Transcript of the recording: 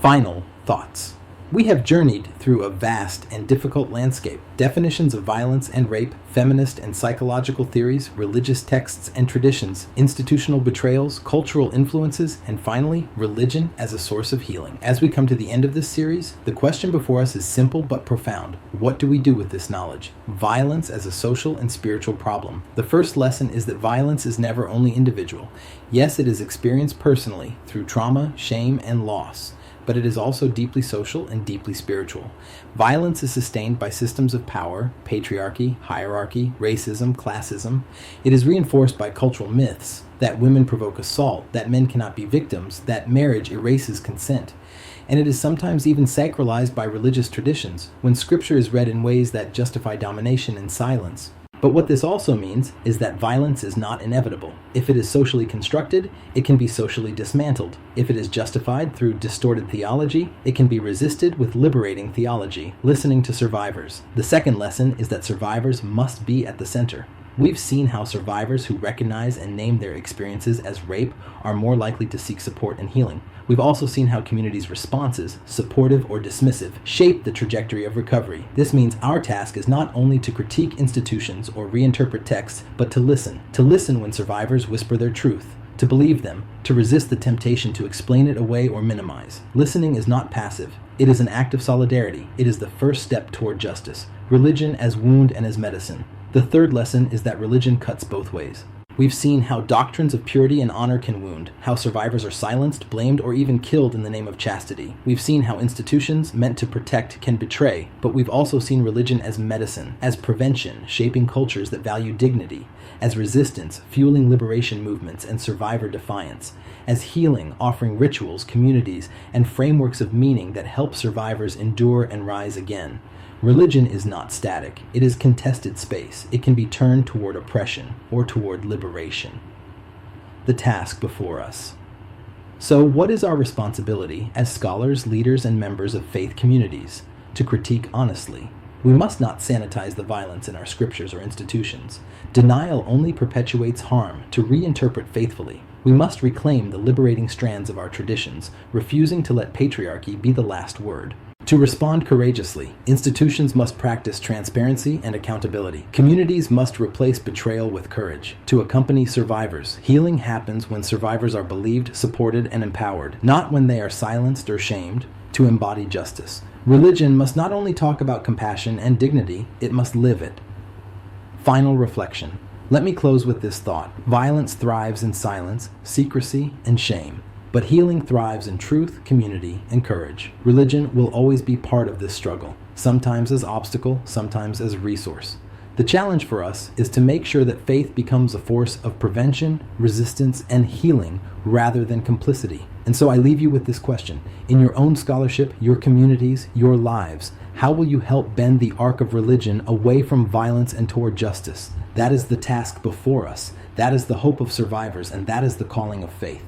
Final thoughts. We have journeyed through a vast and difficult landscape. Definitions of violence and rape, feminist and psychological theories, religious texts and traditions, institutional betrayals, cultural influences, and finally, religion as a source of healing. As we come to the end of this series, the question before us is simple but profound. What do we do with this knowledge? Violence as a social and spiritual problem. The first lesson is that violence is never only individual. Yes, it is experienced personally through trauma, shame, and loss, but it is also deeply social and deeply spiritual. Violence is sustained by systems of power, patriarchy, hierarchy, racism, classism. It is reinforced by cultural myths that women provoke assault, that men cannot be victims, that marriage erases consent. And it is sometimes even sacralized by religious traditions, when scripture is read in ways that justify domination and silence. But what this also means is that violence is not inevitable. If it is socially constructed, it can be socially dismantled. If it is justified through distorted theology, it can be resisted with liberating theology, listening to survivors. The second lesson is that survivors must be at the center. We've seen how survivors who recognize and name their experiences as rape are more likely to seek support and healing. We've also seen how communities' responses, supportive or dismissive, shape the trajectory of recovery. This means our task is not only to critique institutions or reinterpret texts, but to listen. To listen when survivors whisper their truth, to believe them, to resist the temptation to explain it away or minimize. Listening is not passive. It is an act of solidarity. It is the first step toward justice. Religion as wound and as medicine. The third lesson is that religion cuts both ways. We've seen how doctrines of purity and honor can wound, how survivors are silenced, blamed, or even killed in the name of chastity. We've seen how institutions meant to protect can betray, but we've also seen religion as medicine, as prevention, shaping cultures that value dignity, as resistance, fueling liberation movements and survivor defiance, as healing, offering rituals, communities, and frameworks of meaning that help survivors endure and rise again. Religion is not static. It is contested space. It can be turned toward oppression or toward liberation. The task before us. So, what is our responsibility as scholars, leaders, and members of faith communities? To critique honestly. We must not sanitize the violence in our scriptures or institutions. Denial only perpetuates harm. To reinterpret faithfully, we must reclaim the liberating strands of our traditions, refusing to let patriarchy be the last word. To respond courageously, institutions must practice transparency and accountability. Communities must replace betrayal with courage. To accompany survivors, healing happens when survivors are believed, supported, and empowered, not when they are silenced or shamed. To embody justice, religion must not only talk about compassion and dignity, it must live it. Final reflection. Let me close with this thought. Violence thrives in silence, secrecy, and shame. But healing thrives in truth, community, and courage. Religion will always be part of this struggle, sometimes as obstacle, sometimes as resource. The challenge for us is to make sure that faith becomes a force of prevention, resistance, and healing rather than complicity. And so I leave you with this question. In your own scholarship, your communities, your lives, how will you help bend the arc of religion away from violence and toward justice? That is the task before us. That is the hope of survivors, and that is the calling of faith.